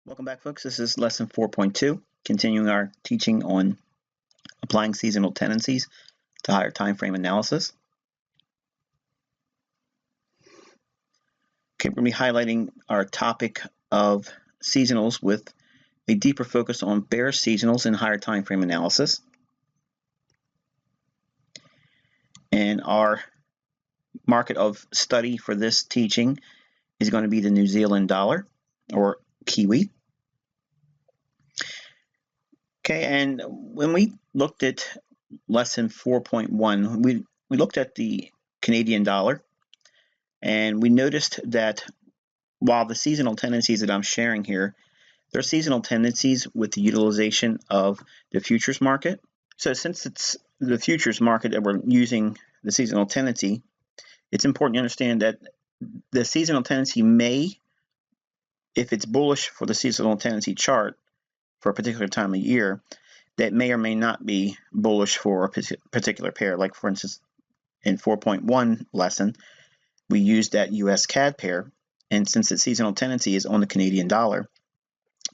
Welcome back, folks. This is lesson 4.2, continuing our teaching on applying seasonal tendencies to higher time frame analysis. Okay, we're going to be highlighting our topic of seasonals with a deeper focus on bearish seasonals in higher time frame analysis. And our market of study for this teaching is going to be the New Zealand dollar, or Kiwi. Okay, and when we looked at lesson 4.1, we looked at the Canadian dollar, and we noticed that while the seasonal tendencies that I'm sharing here, they're seasonal tendencies with the utilization of the futures market. So since it's the futures market that we're using the seasonal tendency, it's important to understand that the seasonal tendency may, if it's bullish for the seasonal tendency chart for a particular time of year, that may or may not be bullish for a particular pair. Like, for instance, in 4.1 lesson, we used that US CAD pair, and since the seasonal tendency is on the Canadian dollar,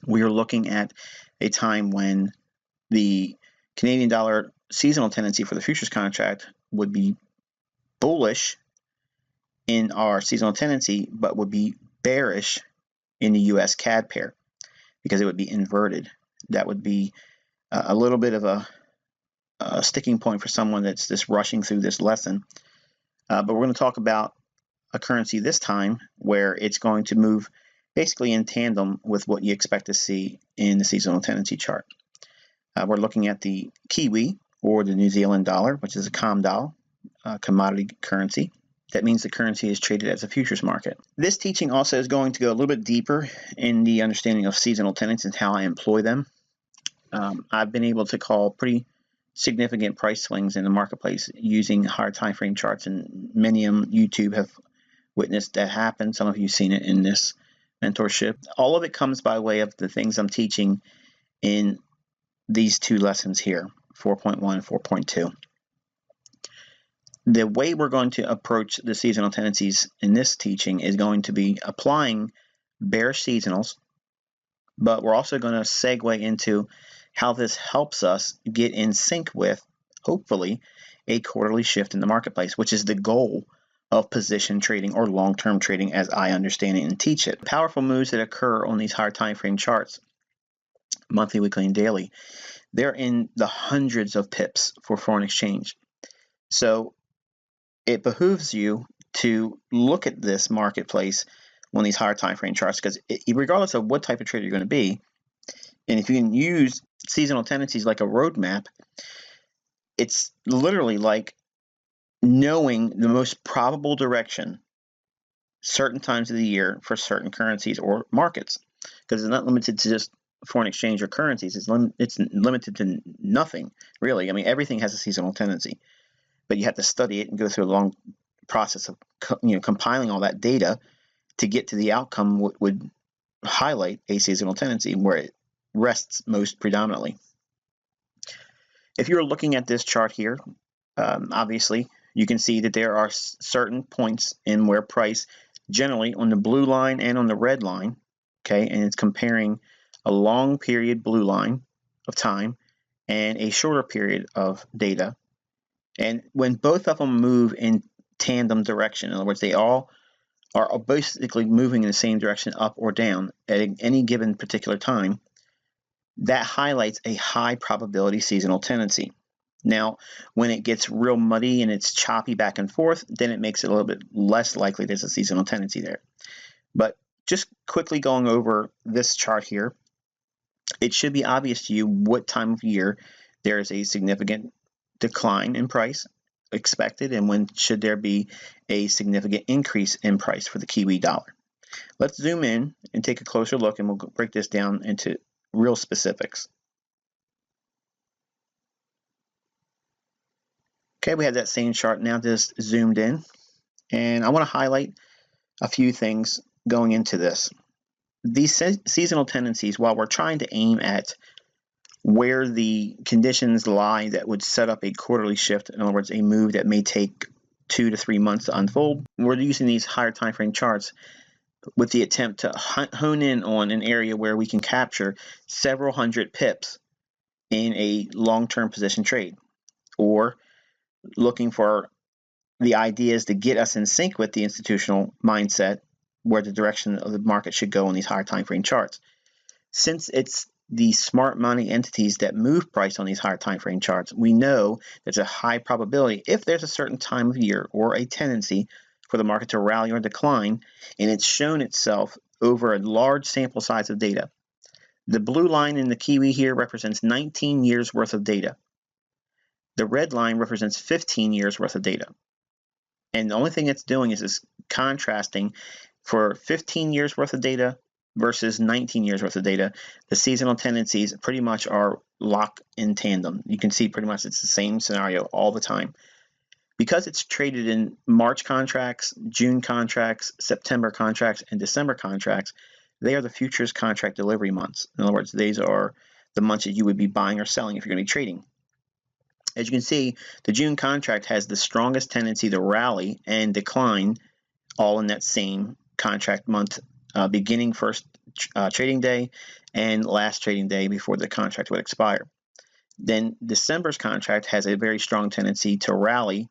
we are looking at a time when the Canadian dollar seasonal tendency for the futures contract would be bullish in our seasonal tendency, but would be bearish in the US CAD pair because it would be inverted. That would be a little bit of a sticking point for someone that's just rushing through this lesson. But we're going to talk about a currency this time where it's going to move basically in tandem with what you expect to see in the seasonal tendency chart. We're looking at the Kiwi, or the New Zealand dollar, which is a COMDOL, commodity currency. That means the currency is traded as a futures market. This teaching also is going to go a little bit deeper in the understanding of seasonal tendencies and how I employ them. I've been able to call pretty significant price swings in the marketplace using higher time frame charts, and many on YouTube have witnessed that happen. Some of you have seen it in this mentorship. All of it comes by way of the things I'm teaching in these two lessons here, 4.1 and 4.2. The way we're going to approach the seasonal tendencies in this teaching is going to be applying bearish seasonals, but we're also going to segue into how this helps us get in sync with, hopefully, a quarterly shift in the marketplace, which is the goal of position trading or long-term trading as I understand it and teach it. Powerful moves that occur on these higher time frame charts, monthly, weekly, and daily, they're in the hundreds of pips for foreign exchange. So it behooves you to look at this marketplace on these higher time frame charts, because regardless of what type of trader you're going to be, and if you can use seasonal tendencies like a roadmap, it's literally like knowing the most probable direction certain times of the year for certain currencies or markets, because it's not limited to just foreign exchange or currencies. It's limited to nothing, really. I mean, everything has a seasonal tendency, but you have to study it and go through a long process of compiling all that data to get to the outcome would highlight a seasonal tendency where it rests most predominantly. If you're looking at this chart here, obviously you can see that there are certain points in where price, generally on the blue line and on the red line, okay, and it's comparing a long period blue line of time and a shorter period of data. And when both of them move in tandem direction, in other words, they all are basically moving in the same direction, up or down, at any given particular time, that highlights a high probability seasonal tendency. Now, when it gets real muddy and it's choppy back and forth, then it makes it a little bit less likely there's a seasonal tendency there. But just quickly going over this chart here, it should be obvious to you what time of year there is a significant decline in price expected and when should there be a significant increase in price for the Kiwi dollar. Let's zoom in and take a closer look, and we'll break this down into real specifics. Okay, we have that same chart now just zoomed in, and I want to highlight a few things going into this. These seasonal tendencies, while we're trying to aim at where the conditions lie that would set up a quarterly shift, in other words, a move that may take 2 to 3 months to unfold, we're using these higher time frame charts with the attempt to hone in on an area where we can capture several hundred pips in a long-term position trade, or looking for the ideas to get us in sync with the institutional mindset where the direction of the market should go on these higher time frame charts. Since it's the smart money entities that move price on these higher time frame charts, we know there's a high probability, if there's a certain time of year or a tendency for the market to rally or decline, and it's shown itself over a large sample size of data. The blue line in the kiwi here represents 19 years worth of data. The red line represents 15 years worth of data. And the only thing it's doing is contrasting for 15 years worth of data versus 19 years worth of data. The seasonal tendencies pretty much are locked in tandem. You can see pretty much it's the same scenario all the time. Because it's traded in March contracts, June contracts, September contracts, and December contracts, they are the futures contract delivery months. In other words, these are the months that you would be buying or selling if you're going to be trading. As you can see, the June contract has the strongest tendency to rally and decline all in that same contract month, beginning first trading day and last trading day before the contract would expire. Then December's contract has a very strong tendency to rally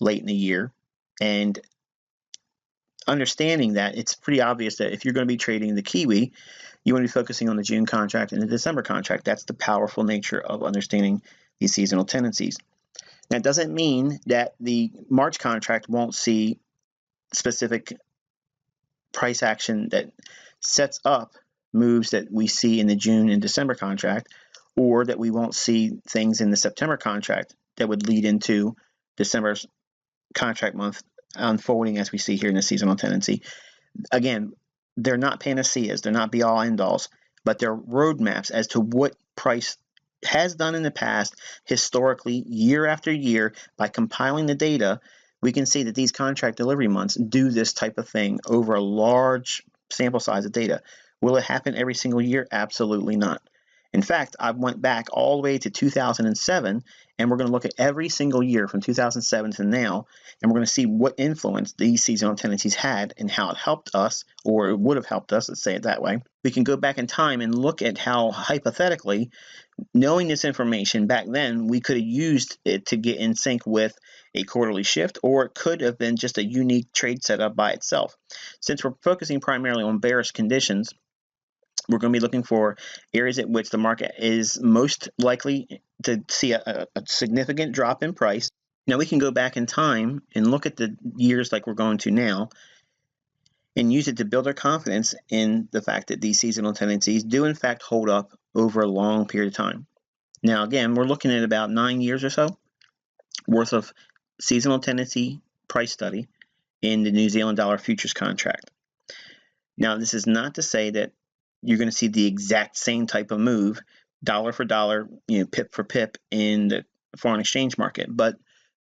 late in the year, and understanding that, it's pretty obvious that if you're going to be trading the kiwi, you want to be focusing on the June contract and the December contract. That's the powerful nature of understanding these seasonal tendencies. That doesn't mean that the March contract won't see specific price action that sets up moves that we see in the June and December contract, or that we won't see things in the September contract that would lead into December's contract month unfolding as we see here in the seasonal tendency. Again, they're not panaceas, they're not be-all end-alls, but they're roadmaps as to what price has done in the past, historically, year after year. By compiling the data, we can see that these contract delivery months do this type of thing over a large sample size of data. Will it happen every single year? Absolutely not. In fact, I went back all the way to 2007, and we're going to look at every single year from 2007 to now, and we're going to see what influence these seasonal tendencies had and how it helped us, or it would have helped us, let's say it that way. We can go back in time and look at how, hypothetically, knowing this information back then, we could have used it to get in sync with a quarterly shift, or it could have been just a unique trade setup by itself. Since we're focusing primarily on bearish conditions, we're going to be looking for areas at which the market is most likely to see a significant drop in price. Now we can go back in time and look at the years like we're going to now and use it to build our confidence in the fact that these seasonal tendencies do in fact hold up over a long period of time. Now again, we're looking at about 9 years or so worth of seasonal tendency price study in the New Zealand dollar futures contract. Now this is not to say that you're going to see the exact same type of move, dollar for dollar, pip for pip in the foreign exchange market, but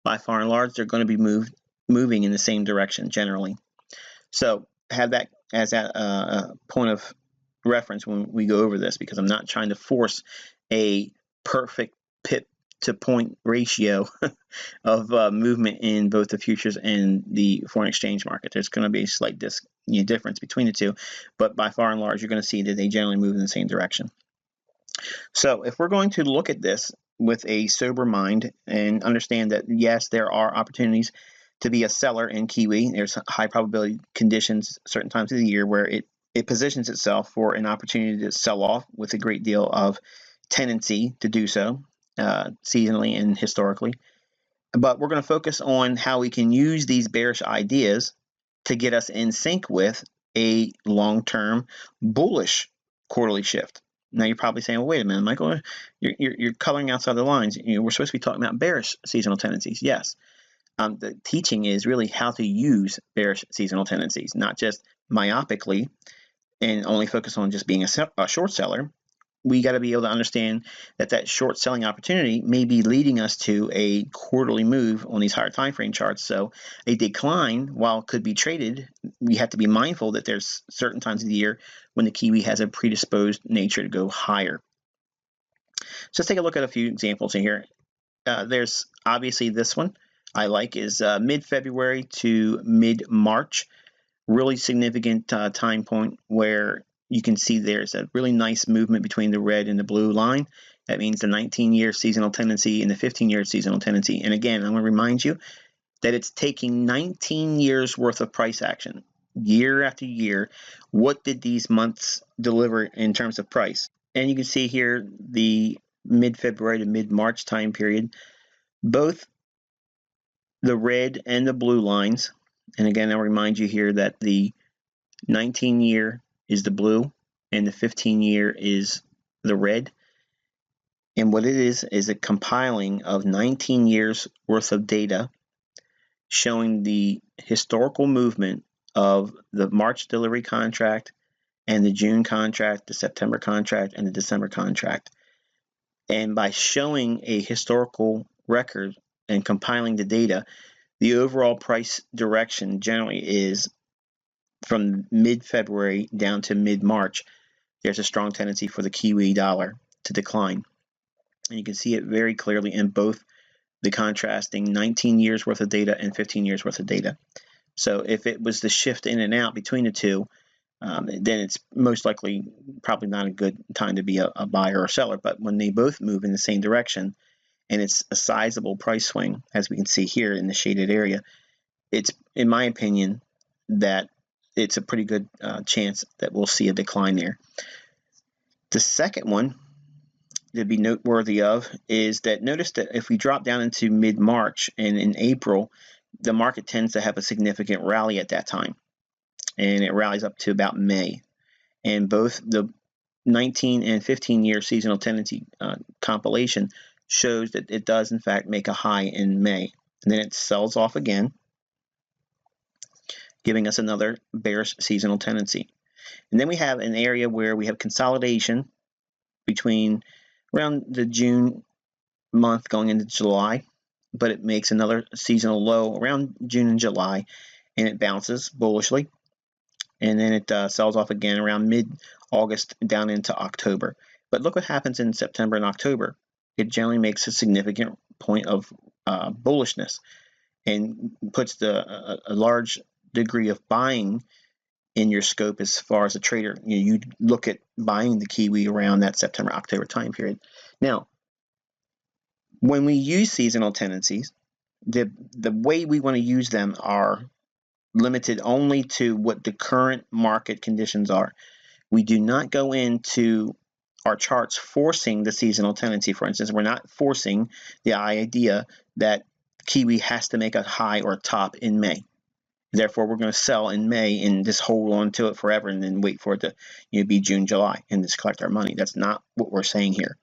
by far and large, they're going to be moving in the same direction generally. So have that as a point of reference when we go over this, because I'm not trying to force a perfect pip to point ratio of movement in both the futures and the foreign exchange market. There's going to be a slight difference between the two, but by far and large, you're going to see that they generally move in the same direction. So if we're going to look at this with a sober mind and understand that, yes, there are opportunities to be a seller in kiwi. There's high probability conditions certain times of the year where it positions itself for an opportunity to sell off with a great deal of tendency to do so, seasonally and historically. But we're going to focus on how we can use these bearish ideas to get us in sync with a long-term bullish quarterly shift. Now you're probably saying, well, wait a minute, Michael, you're coloring outside the lines. We're supposed to be talking about bearish seasonal tendencies. Yes. The teaching is really how to use bearish seasonal tendencies, not just myopically and only focus on just being a short seller. We got to be able to understand that short selling opportunity may be leading us to a quarterly move on these higher time frame charts. So a decline, while it could be traded, we have to be mindful that there's certain times of the year when the kiwi has a predisposed nature to go higher. So let's take a look at a few examples in here. There's obviously this one I like is mid-February to mid-March. really significant time point where you can see there's a really nice movement between the red and the blue line. That means the 19-year seasonal tendency and the 15-year seasonal tendency. And again, I'm going to remind you that it's taking 19 years worth of price action, year after year. What did these months deliver in terms of price? And you can see here the mid-February to mid-March time period, both the red and the blue lines. And again, I'll remind you here that the 19-year is the blue and the 15-year is the red. And what it is a compiling of 19 years worth of data showing the historical movement of the March delivery contract and the June contract, the September contract, and the December contract. And by showing a historical record and compiling the data, the overall price direction generally is from mid-February down to mid-March. There's a strong tendency for the Kiwi dollar to decline. And you can see it very clearly in both the contrasting 19 years worth of data and 15 years worth of data. So if it was the shift in and out between the two, then it's most likely probably not a good time to be a buyer or seller. But when they both move in the same direction and it's a sizable price swing, as we can see here in the shaded area, it's, in my opinion, that it's a pretty good chance that we'll see a decline there. The second one to be noteworthy of is that notice that if we drop down into mid-March and in April, the market tends to have a significant rally at that time, and it rallies up to about May. And both the 19 and 15-year seasonal tendency compilation shows that it does in fact make a high in May, and then it sells off again, giving us another bearish seasonal tendency. And then we have an area where we have consolidation between around the June month going into July, but it makes another seasonal low around June and July, and it bounces bullishly, and then it sells off again around mid-August down into October. But look what happens in September and October. It generally makes a significant point of bullishness and puts a large degree of buying in your scope as far as a trader. You look at buying the Kiwi around that September-October time period. Now, when we use seasonal tendencies, the way we want to use them are limited only to what the current market conditions are. We do not go into our charts forcing the seasonal tendency. For instance, we're not forcing the idea that Kiwi has to make a high or a top in May. Therefore, we're going to sell in May and just hold on to it forever and then wait for it to be June, July, and just collect our money. That's not what we're saying here.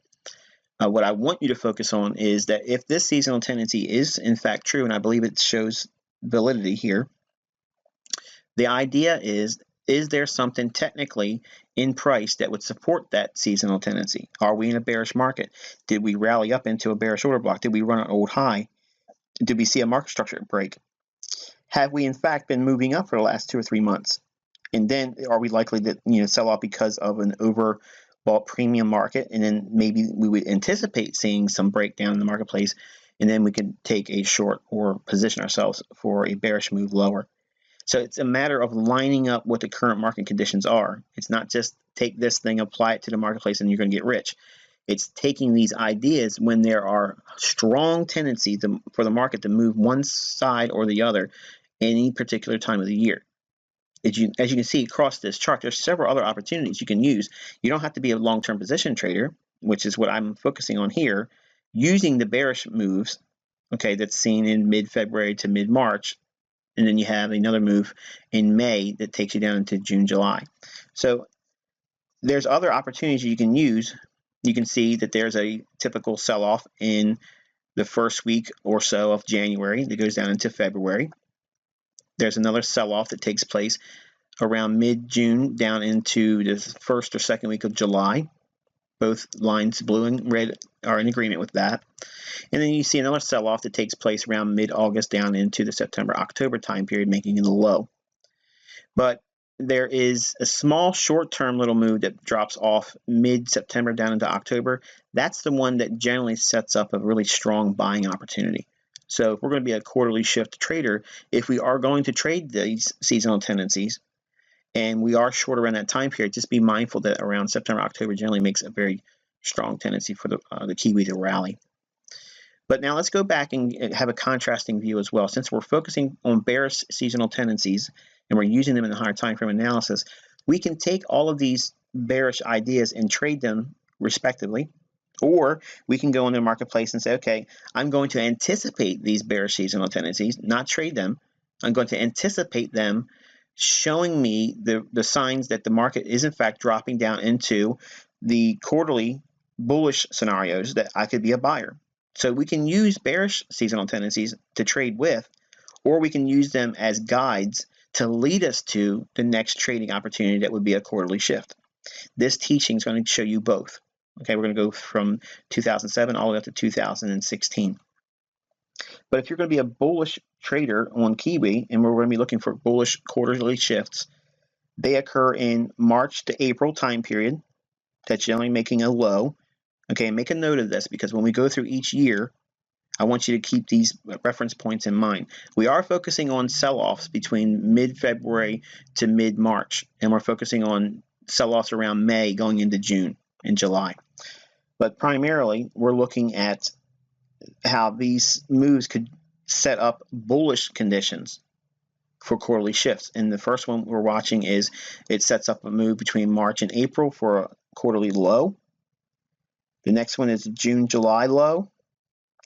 What I want you to focus on is that if this seasonal tendency is in fact true, and I believe it shows validity here, the idea is there something technically in price that would support that seasonal tendency? Are we in a bearish market? Did we rally up into a bearish order block? Did we run an old high? Did we see a market structure break? Have we in fact been moving up for the last 2 or 3 months? And then are we likely to sell off because of an overbought premium market? And then maybe we would anticipate seeing some breakdown in the marketplace, and then we can take a short or position ourselves for a bearish move lower. So it's a matter of lining up what the current market conditions are. It's not just take this thing, apply it to the marketplace, and you're going to get rich. It's taking these ideas when there are strong tendencies for the market to move one side or the other any particular time of the year. As you can see across this chart, there's several other opportunities you can use. You don't have to be a long-term position trader, which is what I'm focusing on here, using the bearish moves, okay, that's seen in mid-February to mid-March, and then you have another move in May that takes you down into June, July. So there's other opportunities you can use. You can see that there's a typical sell-off in the first week or so of January that goes down into February. There's another sell-off that takes place around mid-June down into the first or second week of July. Both lines, blue and red, are in agreement with that. And then you see another sell-off that takes place around mid-August down into the September-October time period, making it a low. But there is a small short-term little move that drops off mid-September down into October. That's the one that generally sets up a really strong buying opportunity. So if we're going to be a quarterly shift trader, if we are going to trade these seasonal tendencies and we are short around that time period, just be mindful that around September, October generally makes a very strong tendency for the Kiwi to rally. But now let's go back and have a contrasting view as well. Since we're focusing on bearish seasonal tendencies and we're using them in the higher time frame analysis, we can take all of these bearish ideas and trade them respectively. Or we can go into the marketplace and say, okay, I'm going to anticipate these bearish seasonal tendencies, not trade them. I'm going to anticipate them showing me the signs that the market is in fact dropping down into the quarterly bullish scenarios that I could be a buyer. So we can use bearish seasonal tendencies to trade with, or we can use them as guides to lead us to the next trading opportunity that would be a quarterly shift. This teaching is going to show you both. Okay, we're going to go from 2007 all the way up to 2016. But if you're going to be a bullish trader on Kiwi, and we're going to be looking for bullish quarterly shifts, they occur in March to April time period. That's generally making a low. Okay, make a note of this because when we go through each year, I want you to keep these reference points in mind. We are focusing on sell-offs between mid-February to mid-March, and we're focusing on sell-offs around May going into June and July. But primarily, we're looking at how these moves could set up bullish conditions for quarterly shifts. And the first one we're watching is it sets up a move between March and April for a quarterly low. The next one is June, July low,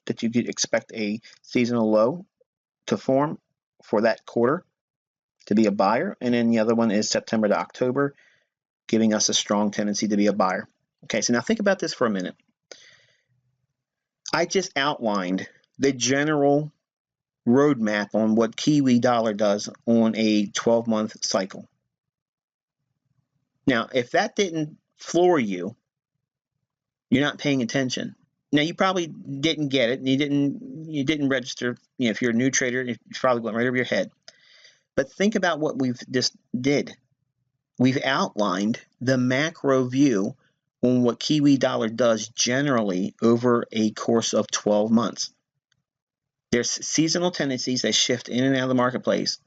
that you could expect a seasonal low to form for that quarter to be a buyer. And then the other one is September to October, giving us a strong tendency to be a buyer. Okay, so now think about this for a minute. I just outlined the general roadmap on what Kiwi dollar does on a 12-month cycle. Now, if that didn't floor you, you're not paying attention. Now, you probably didn't get it, and you didn't register. You know, if you're a new trader, it probably went right over your head. But think about what we've just did. We've outlined the macro view on what Kiwi dollar does generally over a course of 12 months. There's seasonal tendencies that shift in and out of the marketplace,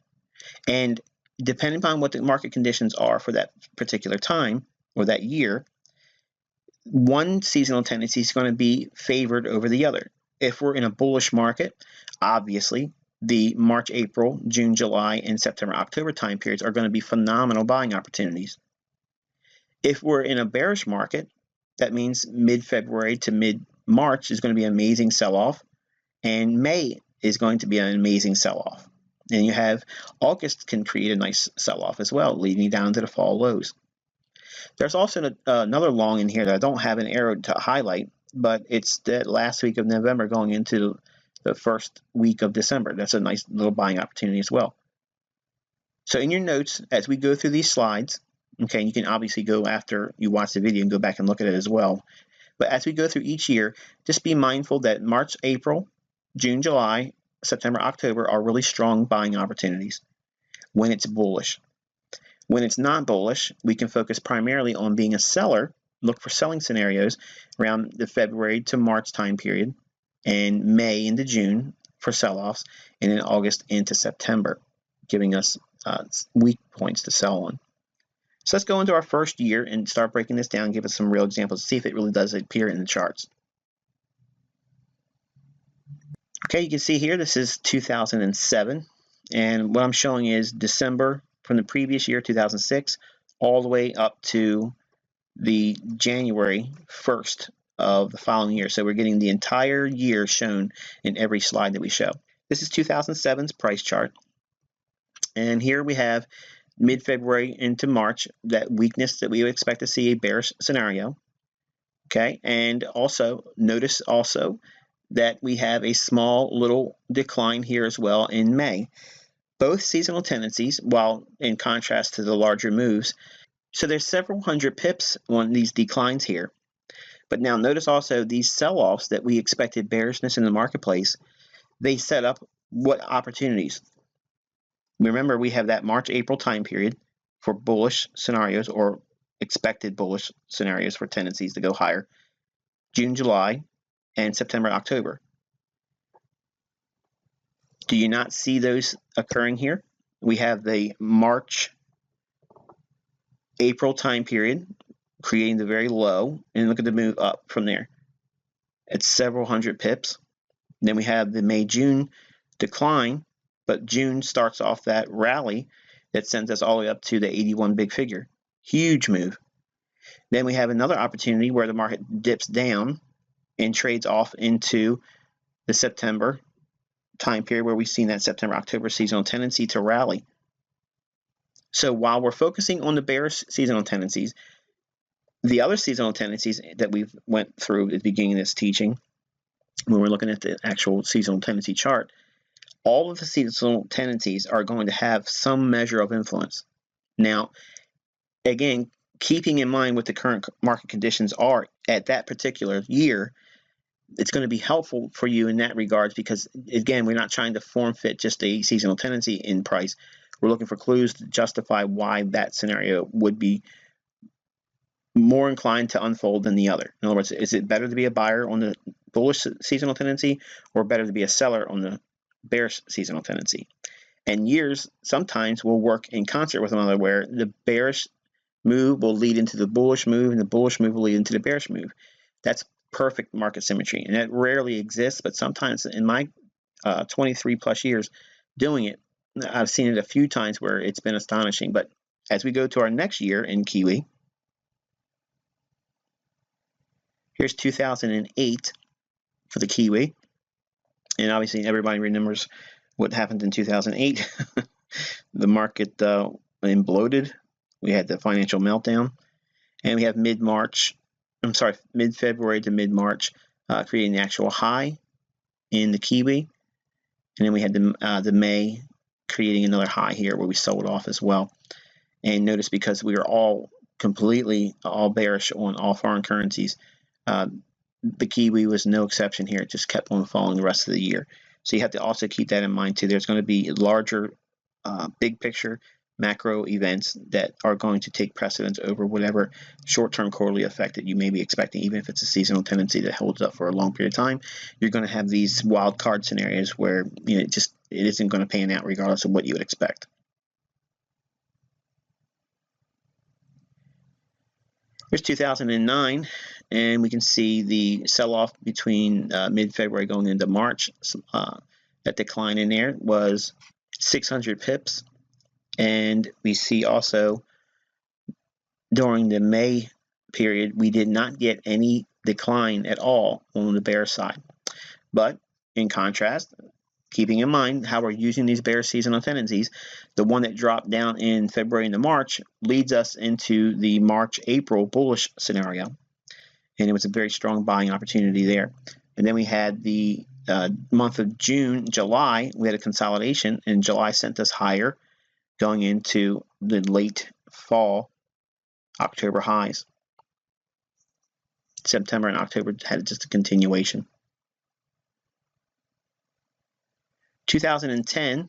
and depending upon what the market conditions are for that particular time or that year, one seasonal tendency is going to be favored over the other. If we're in a bullish market, obviously the March, April, June, July, and September, October time periods are going to be phenomenal buying opportunities. If we're in a bearish market, that means mid-February to mid-March is going to be an amazing sell-off, and May is going to be an amazing sell-off. And you have August can create a nice sell-off as well, leading down to the fall lows. There's also another long in here that I don't have an arrow to highlight, but it's that last week of November going into the first week of December. That's a nice little buying opportunity as well. So in your notes, as we go through these slides, okay, you can obviously go after you watch the video and go back and look at it as well. But as we go through each year, just be mindful that March, April, June, July, September, October are really strong buying opportunities when it's bullish. When it's not bullish, we can focus primarily on being a seller, look for selling scenarios around the February to March time period, and May into June for sell-offs, and then August into September, giving us weak points to sell on. So let's go into our first year and start breaking this down, give us some real examples, see if it really does appear in the charts. Okay, you can see here, this is 2007, and what I'm showing is December from the previous year, 2006, all the way up to the January 1st of the following year. So we're getting the entire year shown in every slide that we show. This is 2007's price chart, and here we have mid-February into March, that weakness that we would expect to see a bearish scenario. Okay, and also notice also that we have a small little decline here as well in May. Both seasonal tendencies, while in contrast to the larger moves. So there's several hundred pips on these declines here. But now notice also these sell-offs that we expected bearishness in the marketplace, they set up what opportunities? Remember, we have that March-April time period for bullish scenarios or expected bullish scenarios for tendencies to go higher. June, July, and September, October. Do you not see those occurring here? We have the March-April time period creating the very low, and look at the move up from there. It's several hundred pips. Then we have the May-June decline, but June starts off that rally that sends us all the way up to the 81 big figure. Huge move. Then we have another opportunity where the market dips down and trades off into the September time period where we've seen that September-October seasonal tendency to rally. So while we're focusing on the bearish seasonal tendencies, the other seasonal tendencies that we've went through at the beginning of this teaching, when we're looking at the actual seasonal tendency chart, all of the seasonal tendencies are going to have some measure of influence. Now, again, keeping in mind what the current market conditions are at that particular year, it's going to be helpful for you in that regards because, again, we're not trying to form fit just a seasonal tendency in price. We're looking for clues to justify why that scenario would be more inclined to unfold than the other. In other words, is it better to be a buyer on the bullish seasonal tendency or better to be a seller on the bearish seasonal tendency? And years sometimes will work in concert with one another where the bearish move will lead into the bullish move and the bullish move will lead into the bearish move. That's perfect market symmetry, and that rarely exists, but sometimes in my 23 plus years doing it, I've seen it a few times where it's been astonishing. But as we go to our next year in Kiwi, here's 2008 for the Kiwi, and obviously everybody remembers what happened in 2008. The market imploded. We had the financial meltdown, and we have mid-February to mid-March, creating the actual high in the Kiwi. And then we had the May creating another high here where we sold off as well. And notice because we are all bearish on all foreign currencies, the Kiwi was no exception here. It just kept on falling the rest of the year. So you have to also keep that in mind too. There's going to be larger, big picture macro events that are going to take precedence over whatever short-term quarterly effect that you may be expecting. Even if it's a seasonal tendency that holds up for a long period of time, you're going to have these wild card scenarios where it isn't going to pan out regardless of what you would expect. Here's 2009, and we can see the sell-off between mid-February going into March. That decline in there was 600 pips. And we see also during the May period, we did not get any decline at all on the bearish side. But in contrast, keeping in mind how we're using these bearish seasonal tendencies, the one that dropped down in February into March leads us into the March-April bullish scenario. And it was a very strong buying opportunity there. And then we had the month of June, July, we had a consolidation, and July sent us higher, going into the late fall October highs. September and October had just a continuation. 2010, you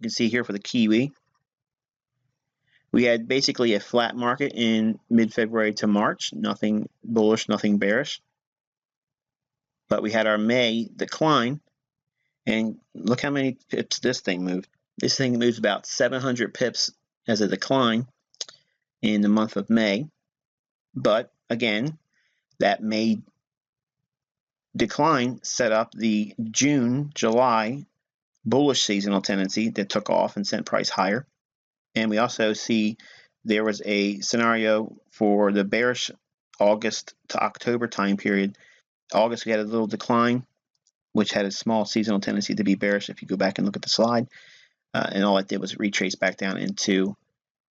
can see here for the Kiwi, we had basically a flat market in mid-February to March, nothing bullish, nothing bearish. But we had our May decline, and look how many pips this thing moved. This thing moves about 700 pips as a decline in the month of May. But again, that May decline set up the June, July bullish seasonal tendency that took off and sent price higher. And we also see there was a scenario for the bearish August to October time period. August, we had a little decline, which had a small seasonal tendency to be bearish if you go back and look at the slide. And all it did was retrace back down into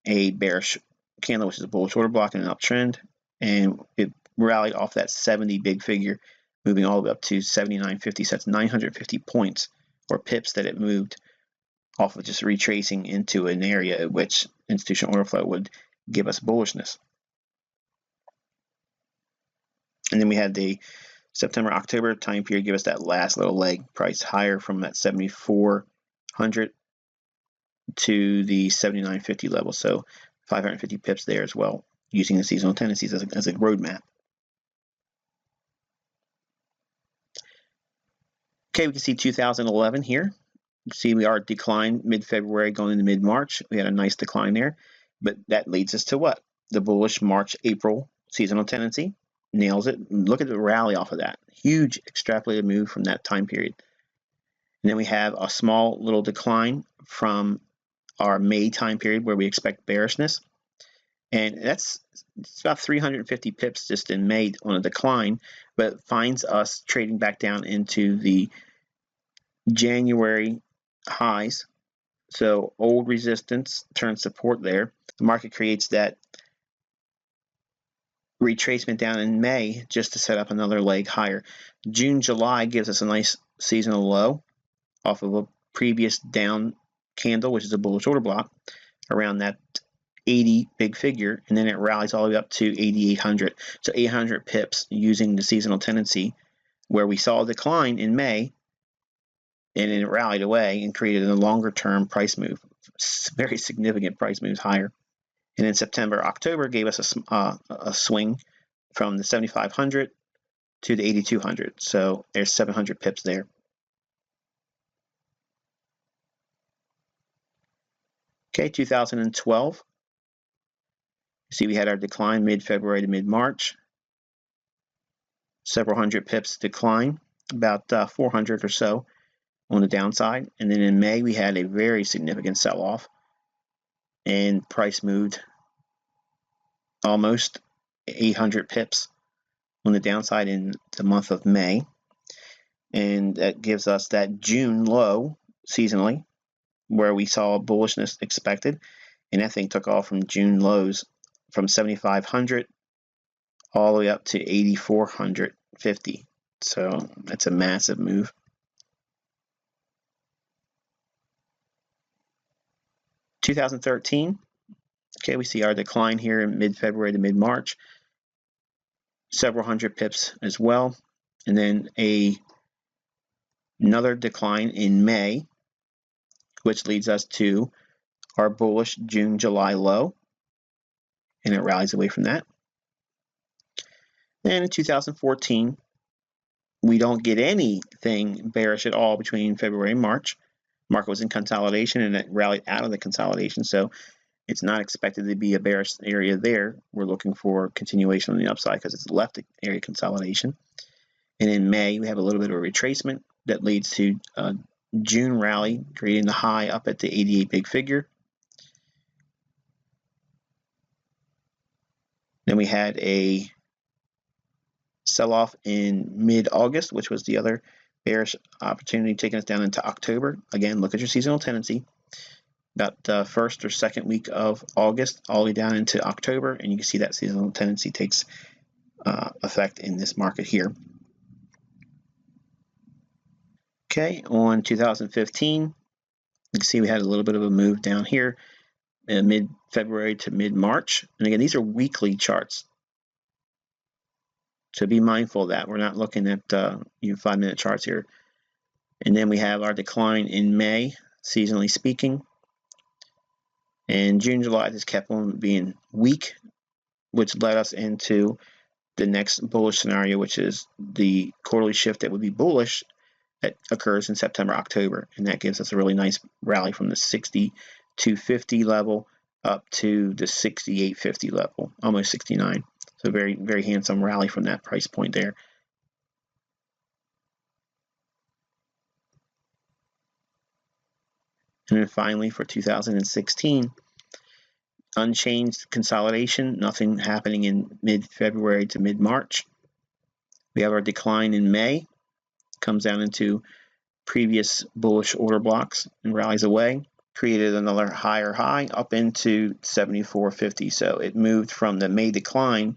a bearish candle, which is a bullish order block and an uptrend. And it rallied off that 70 big figure, moving all the way up to 79.50. So that's 950 points or pips that it moved off of just retracing into an area at which institutional order flow would give us bullishness. And then we had the September-October time period give us that last little leg, price higher from that 7,400 to the 79.50 level, so 550 pips there as well, using the seasonal tendencies as a roadmap. Okay, we can see 2011 here. See, we are declined mid-February going into mid-March. We had a nice decline there, but that leads us to what? The bullish March-April seasonal tendency. Nails it. Look at the rally off of that. Huge extrapolated move from that time period. And then we have a small little decline from our May time period where we expect bearishness. And it's about 350 pips just in May on a decline, but it finds us trading back down into the January highs. So old resistance turns support there. The market creates that retracement down in May just to set up another leg higher. June, July gives us a nice seasonal low off of a previous down candle, which is a bullish order block, around that 80 big figure, and then it rallies all the way up to 8,800. So 800 pips using the seasonal tendency, where we saw a decline in May, and then it rallied away and created a longer term price move, very significant price moves higher. And in September, October gave us a swing from the 7,500 to the 8,200. So there's 700 pips there. Okay, 2012. See, we had our decline mid-February to mid-March. Several hundred pips decline, about 400 or so on the downside. And then in May, we had a very significant sell-off, and price moved almost 800 pips on the downside in the month of May. And that gives us that June low seasonally, where we saw bullishness expected. And that thing took off from June lows from 7,500 all the way up to 8,450. So that's a massive move. In 2013, okay, we see our decline here in mid-February to mid-March, several hundred pips as well, and then another decline in May, which leads us to our bullish June-July low, and it rallies away from that. And in 2014, we don't get anything bearish at all between February and March. Market was in consolidation, and it rallied out of the consolidation, so it's not expected to be a bearish area there. We're looking for continuation on the upside because it's left area consolidation. And in May, we have a little bit of a retracement that leads to a June rally, creating the high up at the 88 big figure. Then we had a sell-off in mid-August, which was the other bearish opportunity, taking us down into October. Again, look at your seasonal tendency. About the first or second week of August, all the way down into October, and you can see that seasonal tendency takes effect in this market here. Okay, on 2015, you can see we had a little bit of a move down here, mid-February to mid-March. And again, these are weekly charts. So be mindful of that. We're not looking at 5-minute charts here. And then we have our decline in May, seasonally speaking. And June, July just kept on being weak, which led us into the next bullish scenario, which is the quarterly shift that would be bullish that occurs in September, October. And that gives us a really nice rally from the 6250 level up to the 6850 level, almost 69. So very, very handsome rally from that price point there. And then finally for 2016, unchanged consolidation, nothing happening in mid-February to mid-March. We have our decline in May, comes down into previous bullish order blocks and rallies away. Created another higher high up into 74.50. So it moved from the May decline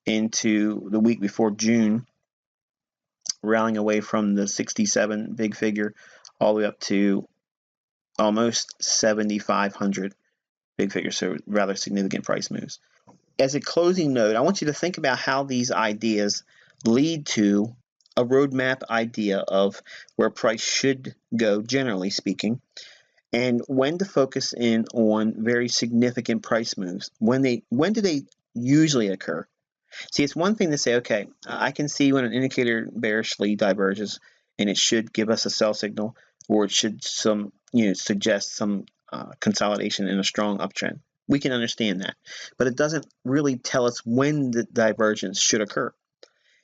into the week before June, rallying away from the 67 big figure all the way up to almost 7,500 big figure. So rather significant price moves. As a closing note, I want you to think about how these ideas lead to a roadmap idea of where price should go, generally speaking, and when to focus in on very significant price moves. When do they usually occur? See, it's one thing to say, okay, I can see when an indicator bearishly diverges and it should give us a sell signal, or it should suggest some consolidation in a strong uptrend. We can understand that, but it doesn't really tell us when the divergence should occur.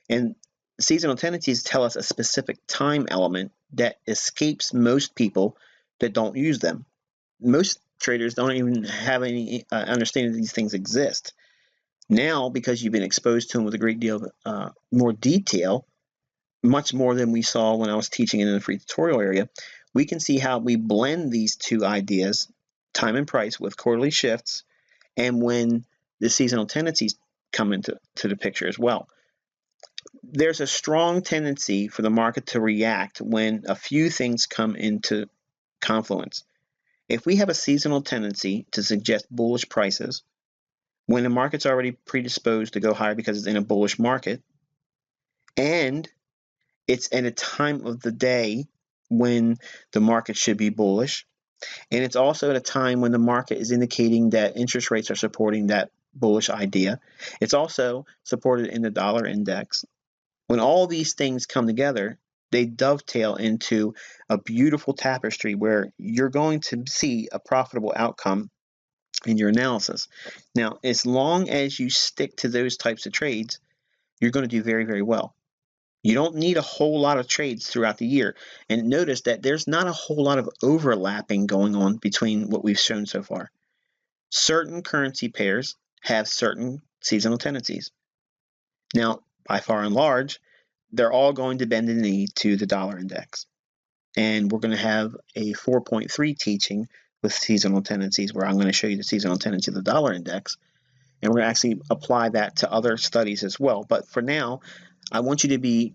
And seasonal tendencies tell us a specific time element that escapes most people that don't use them. Most traders don't even have any understanding that these things exist. Now, because you've been exposed to them with a great deal of more detail, much more than we saw when I was teaching in the free tutorial area, we can see how we blend these two ideas, time and price, with quarterly shifts, and when the seasonal tendencies come into the picture as well. There's a strong tendency for the market to react when a few things come into confluence. If we have a seasonal tendency to suggest bullish prices, when the market's already predisposed to go higher because it's in a bullish market, and it's at a time of the day when the market should be bullish, and it's also at a time when the market is indicating that interest rates are supporting that bullish idea. It's also supported in the dollar index. When all these things come together, they dovetail into a beautiful tapestry where you're going to see a profitable outcome in your analysis. Now, as long as you stick to those types of trades, you're going to do very, very well. You don't need a whole lot of trades throughout the year. And notice that there's not a whole lot of overlapping going on between what we've shown so far. Certain currency pairs have certain seasonal tendencies. Now, by far and large, they're all going to bend the knee to the dollar index. And we're going to have a 4.3 teaching with seasonal tendencies where I'm going to show you the seasonal tendency of the dollar index. And we're going to actually apply that to other studies as well. But for now, I want you to be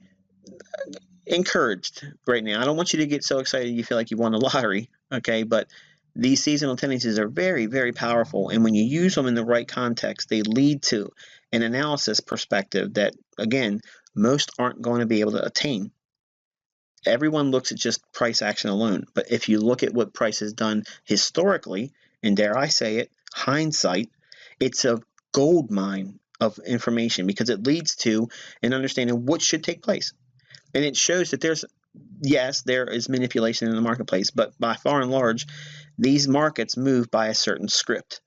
encouraged right now. I don't want you to get so excited you feel like you won the lottery, okay? But these seasonal tendencies are very, very powerful. And when you use them in the right context, they lead to an analysis perspective that, again, most aren't going to be able to attain. Everyone looks at just price action alone. But if you look at what price has done historically, and dare I say it, hindsight, it's a gold mine of information because it leads to an understanding of what should take place. And it shows that there is manipulation in the marketplace, but by far and large, these markets move by a certain script.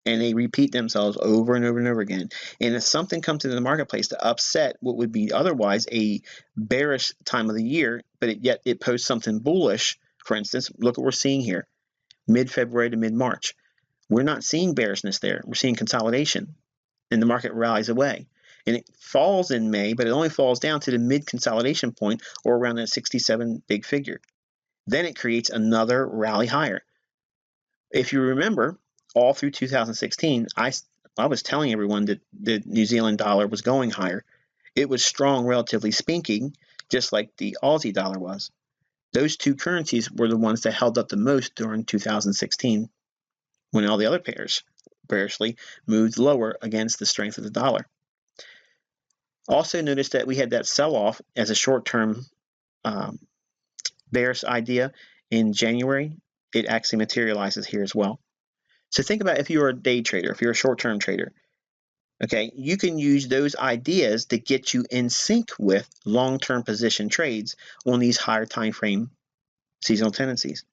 And they repeat themselves over and over and over again. And if something comes into the marketplace to upset what would be otherwise a bearish time of the year, but yet it posts something bullish, for instance, look what we're seeing here, mid-February to mid-March. We're not seeing bearishness there. We're seeing consolidation, and the market rallies away. And it falls in May, but it only falls down to the mid-consolidation point or around that 67 big figure. Then it creates another rally higher. If you remember, all through 2016, I was telling everyone that the New Zealand dollar was going higher. It was strong, relatively speaking, just like the Aussie dollar was. Those two currencies were the ones that held up the most during 2016 when all the other pairs bearishly moved lower against the strength of the dollar. Also notice that we had that sell-off as a short-term bearish idea in January. It actually materializes here as well. So think about if you're a day trader, if you're a short-term trader, okay, you can use those ideas to get you in sync with long-term position trades on these higher time frame seasonal tendencies.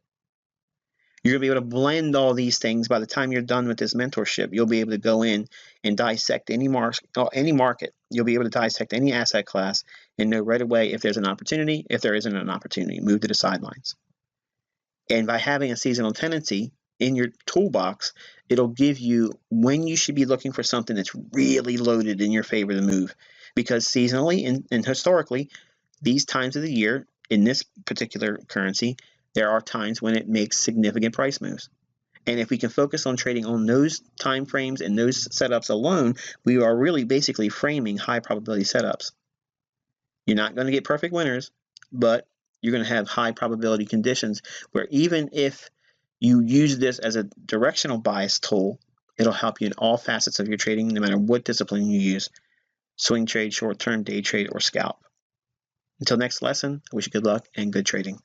You're going to be able to blend all these things. By the time you're done with this mentorship, you'll be able to go in and dissect any market. You'll be able to dissect any asset class and know right away if there's an opportunity, if there isn't an opportunity, move to the sidelines. And by having a seasonal tendency in your toolbox, it'll give you when you should be looking for something that's really loaded in your favor to move. Because seasonally and historically, these times of the year, in this particular currency, there are times when it makes significant price moves. And if we can focus on trading on those time frames and those setups alone, we are really basically framing high probability setups. You're not going to get perfect winners, but you're going to have high probability conditions where even if you use this as a directional bias tool, it'll help you in all facets of your trading, no matter what discipline you use, swing trade, short-term, day trade, or scalp. Until next lesson, I wish you good luck and good trading.